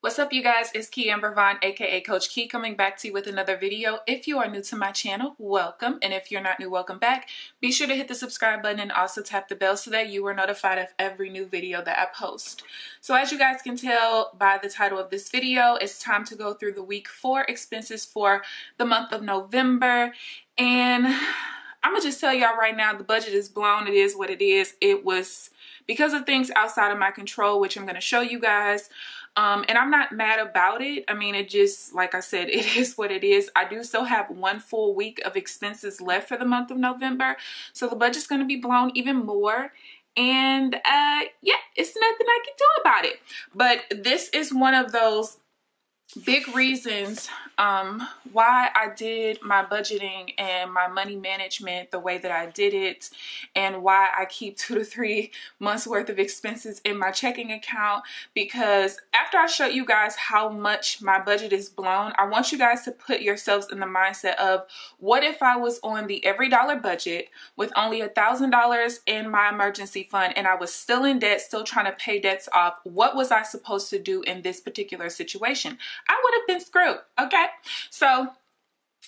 What's up, you guys? It's KeAmber Vaughn, aka Coach Key, coming back to you with another video. If you are new to my channel, welcome, and if you're not new, welcome back. Be sure to hit the subscribe button and also tap the bell so that you are notified of every new video that I post. So as you guys can tell by the title of this video, it's time to go through the week 4 expenses for the month of November. And I'm gonna just tell y'all right now, the budget is blown. It is what it is. It was because of things outside of my control, which I'm gonna show you guys. And I'm not mad about it. I mean, it just, like I said, it is what it is. I do still have 1 full week of expenses left for the month of November. So the budget's going to be blown even more. And yeah, it's nothing I can do about it. But this is one of those big reasons why I did my budgeting and my money management the way that I did it, and why I keep 2 to 3 months worth of expenses in my checking account. Because after I show you guys how much my budget is blown, I want you guys to put yourselves in the mindset of, what if I was on the every dollar budget with only $1,000 in my emergency fund and I was still in debt, still trying to pay debts off? What was I supposed to do in this particular situation? I would have been screwed. Okay, so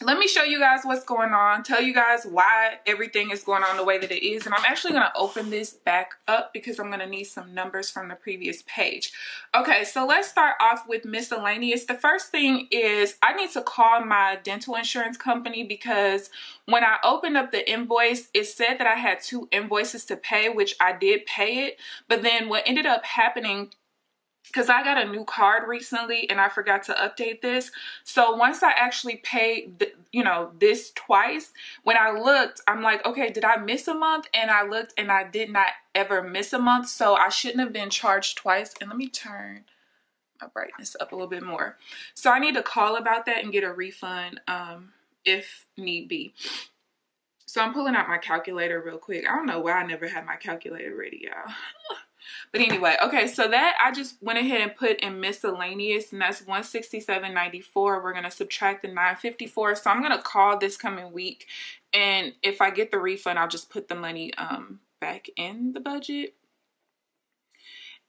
let me show you guys what's going on, tell you guys why everything is going on the way that it is. And I'm actually going to open this back up because I'm going to need some numbers from the previous page. Okay, so let's start off with miscellaneous. The first thing is I need to call my dental insurance company, because when I opened up the invoice, it said that I had 2 invoices to pay, which I did pay it. But then what ended up happening, because I got a new card recently and I forgot to update this. So once I actually paid, this twice, when I looked, I'm like, okay, did I miss a month? And I looked and I did not ever miss a month. So I shouldn't have been charged twice. And let me turn my brightness up a little bit more. So I need to call about that and get a refund if need be. So I'm pulling out my calculator real quick. I don't know why I never had my calculator ready, y'all. But anyway, okay, so that I just went ahead and put in miscellaneous, and that's $167.94. We're going to subtract the $954. So I'm going to call this coming week, and if I get the refund, I'll just put the money back in the budget.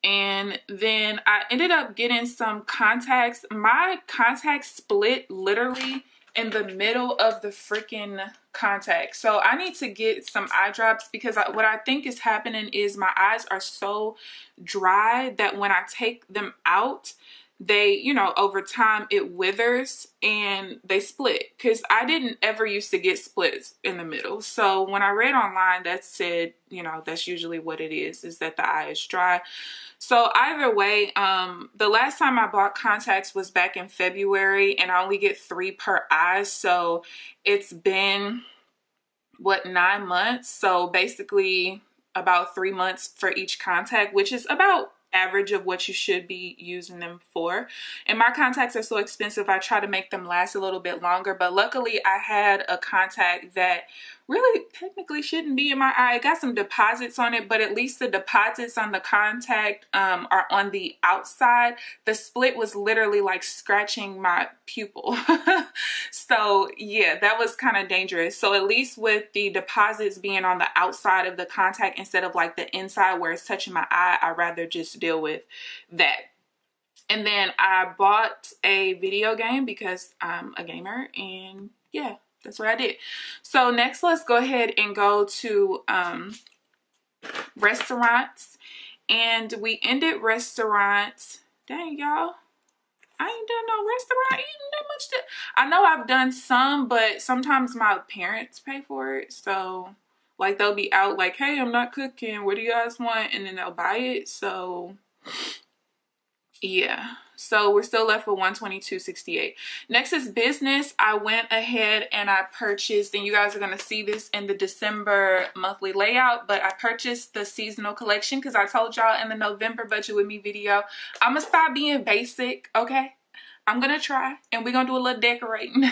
And then I ended up getting some contacts. My contacts split literally in the middle of the freaking contact. So I need to get some eye drops, because what I think is happening is my eyes are so dry that when I take them out, they, over time it withers and they split. Because I didn't ever used to get splits in the middle. So when I read online, that said, that's usually what it is that the eye is dry. So either way, the last time I bought contacts was back in February, and I only get 3 per eye. So it's been, what, 9 months? So basically about 3 months for each contact, which is about average of what you should be using them for. And my contacts are so expensive, I try to make them last a little bit longer. But luckily I had a contact that really technically shouldn't be in my eye. It got some deposits on it, but at least the deposits on the contact are on the outside. The split was literally like scratching my pupil. So yeah, that was kind of dangerous. So at least with the deposits being on the outside of the contact instead of like the inside where it's touching my eye, I'd rather just deal with that. And then I bought a video game because I'm a gamer, and yeah, that's what I did. So next, let's go ahead and go to restaurants. And we ended restaurants. Dang, y'all, I ain't done no restaurant eating that much. I know I've done some, but sometimes my parents pay for it. So like they'll be out like, hey, I'm not cooking, what do you guys want? And then they'll buy it. So yeah, so we're still left with $122.68. Next is business. I went ahead and I purchased, and you guys are going to see this in the December monthly layout, but I purchased the seasonal collection because I told y'all in the November budget with me video, I'm going to stop being basic, okay? I'm going to try, and we're going to do a little decorating.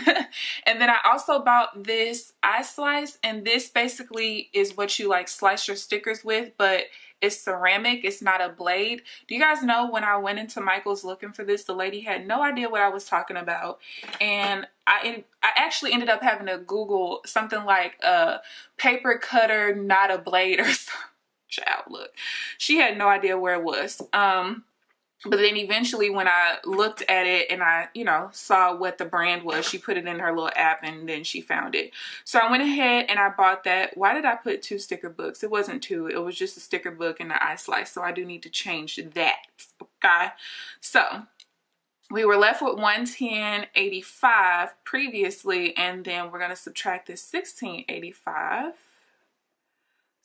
And then I also bought this eye slice, and this basically is what you like slice your stickers with, but it's ceramic. It's not a blade. Do you guys know when I went into Michael's looking for this, the lady had no idea what I was talking about. And I actually ended up having to Google something like a paper cutter, not a blade, or something. Child, look. She had no idea where it was. But then eventually when I looked at it and I, you know, saw what the brand was, she put it in her little app and then she found it. So I went ahead and I bought that. Why did I put 2 sticker books? It wasn't 2. It was just a sticker book and the eye slice. So I do need to change that. Okay. So we were left with $110.85 previously, and then we're going to subtract this $16.85.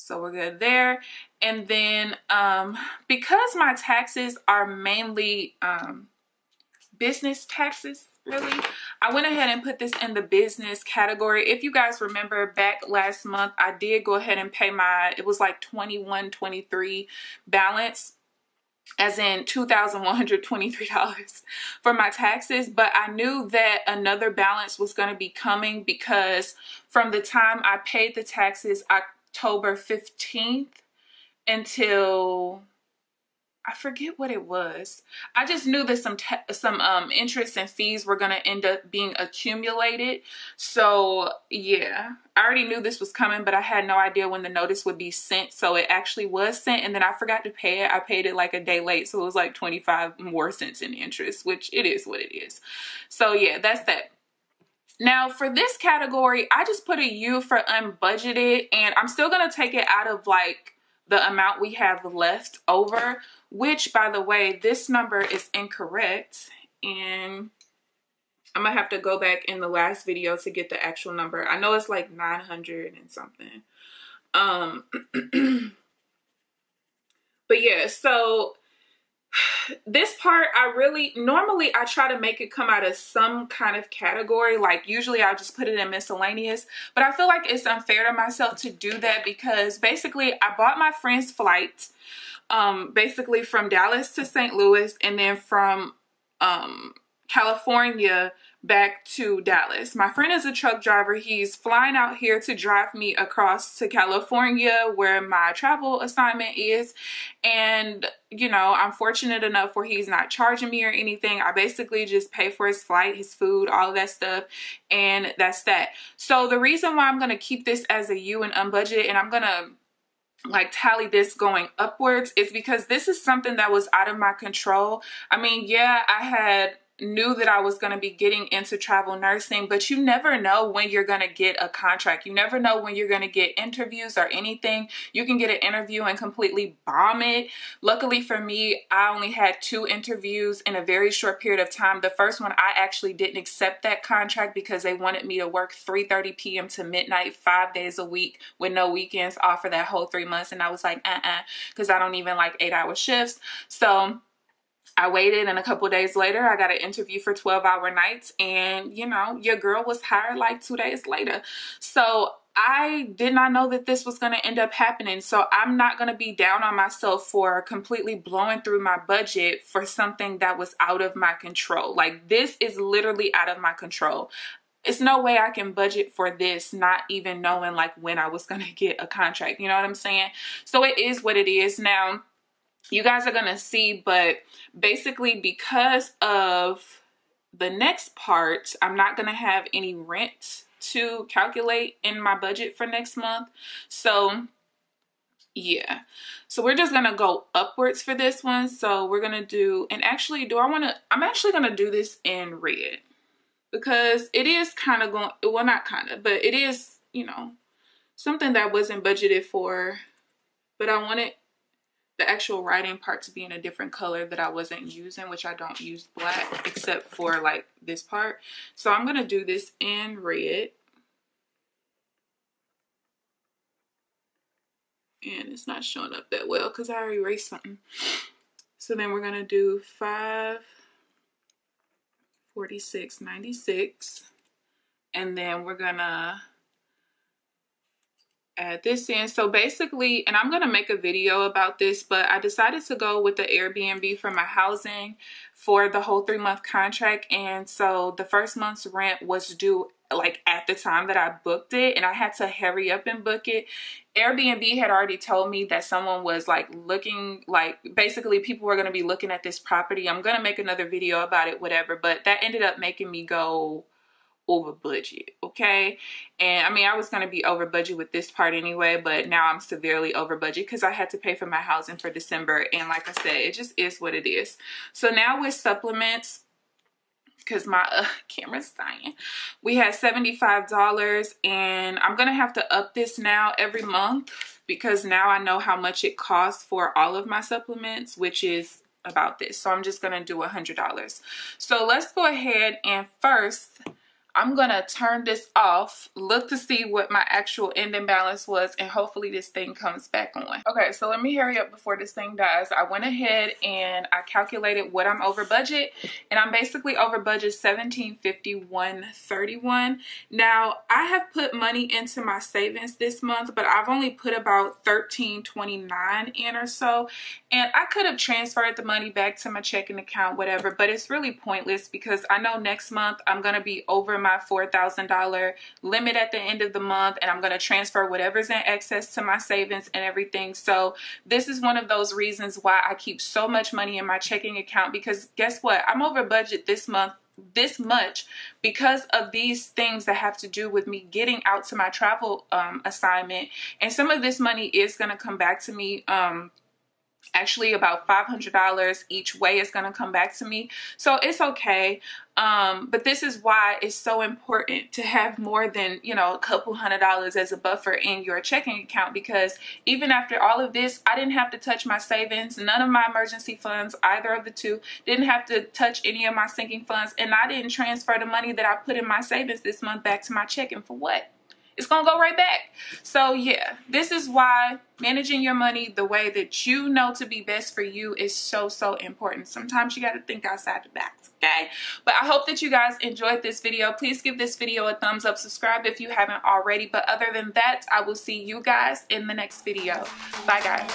So we're good there. And then because my taxes are mainly business taxes, really, I went ahead and put this in the business category. If you guys remember back last month, I did go ahead and pay my, it was like $21.23 balance, as in $2,123 for my taxes. But I knew that another balance was going to be coming because from the time I paid the taxes October 15th until I forget what it was. I just knew that some interest and fees were going to end up being accumulated. So yeah, I already knew this was coming, but I had no idea when the notice would be sent. So it actually was sent, and then I forgot to pay it. I paid it like a day late, so it was like 25 more cents in interest, which it is what it is. So yeah, that's that. Now for this category, I just put a U for unbudgeted, and I'm still going to take it out of like the amount we have left over, which by the way, this number is incorrect, and I'm gonna have to go back in the last video to get the actual number. I know it's like 900 and something. But yeah, so this part, normally I try to make it come out of some kind of category. Like usually I'll just put it in miscellaneous, but I feel like it's unfair to myself to do that because basically I bought my friend's flight, basically from Dallas to St. Louis, and then from California back to Dallas. My friend is a truck driver. He's flying out here to drive me across to California where my travel assignment is. And, you know, I'm fortunate enough where he's not charging me or anything. I basically just pay for his flight, his food, all of that stuff. And that's that. So the reason why I'm going to keep this as a U and unbudgeted, and I'm going to like tally this going upwards, is because this is something that was out of my control. I mean, yeah, I knew that I was going to be getting into travel nursing, but you never know when you're going to get a contract. You never know when you're going to get interviews or anything. You can get an interview and completely bomb it. Luckily for me, I only had 2 interviews in a very short period of time. The first one, I actually didn't accept that contract because they wanted me to work 3:30 p.m. to midnight, 5 days a week with no weekends off for that whole 3 months. And I was like, because I don't even like 8-hour shifts. So I waited, and a couple of days later, I got an interview for 12-hour nights, and, you know, your girl was hired like 2 days later. So I did not know that this was going to end up happening. So I'm not going to be down on myself for completely blowing through my budget for something that was out of my control. Like, this is literally out of my control. It's no way I can budget for this, not even knowing like when I was going to get a contract. You know what I'm saying? So it is what it is. Now, you guys are going to see, but basically because of the next part, I'm not going to have any rent to calculate in my budget for next month. So yeah, so we're just going to go upwards for this one. So we're going to do, and actually I'm actually going to do this in red because it is kind of going, well, not kind of, but it is, you know, something that wasn't budgeted for, but I wanted the actual writing part to be in a different color that I wasn't using, which I don't use black except for like this part. So I'm going to do this in red. And it's not showing up that well because I erased something. So then we're going to do 546.96. And then we're going to add this in. So basically, and I'm going to make a video about this, but I decided to go with the Airbnb for my housing for the whole 3-month contract. And so the first month's rent was due like at the time that I booked it, and I had to hurry up and book it. Airbnb had already told me that someone was like looking, like basically people were going to be looking at this property. I'm going to make another video about it, whatever, but that ended up making me go, over budget, okay? And I mean, I was going to be over budget with this part anyway, but now I'm severely over budget because I had to pay for my housing for December. And like I said, it just is what it is. So now with supplements, because my camera's dying, we had $75, and I'm gonna have to up this now every month because now I know how much it costs for all of my supplements, which is about this. So I'm just gonna do $100. So let's go ahead and first I'm gonna turn this off, look to see what my actual ending balance was, and hopefully this thing comes back on. Okay, so let me hurry up before this thing dies. I went ahead and I calculated what I'm over budget, and I'm basically over budget $1,751.31. Now, I have put money into my savings this month, but I've only put about $1,329 in or so, and I could have transferred the money back to my checking account, whatever, but it's really pointless because I know next month I'm gonna be over my $4,000 limit at the end of the month, and I'm going to transfer whatever's in excess to my savings and everything. So this is one of those reasons why I keep so much money in my checking account, because guess what? I'm over budget this month this much because of these things that have to do with me getting out to my travel assignment, and some of this money is going to come back to me. Actually about $500 each way is going to come back to me, so it's okay. But this is why it's so important to have more than, you know, a couple $100 as a buffer in your checking account, because even after all of this, I didn't have to touch my savings, none of my emergency funds, either of the two, didn't have to touch any of my sinking funds, and I didn't transfer the money that I put in my savings this month back to my checking. For what? It's gonna go right back. So yeah, this is why managing your money the way that you know to be best for you is so, so important. Sometimes you gotta think outside the box, okay? But I hope that you guys enjoyed this video. Please give this video a thumbs up, subscribe if you haven't already. But other than that, I will see you guys in the next video. Bye, guys.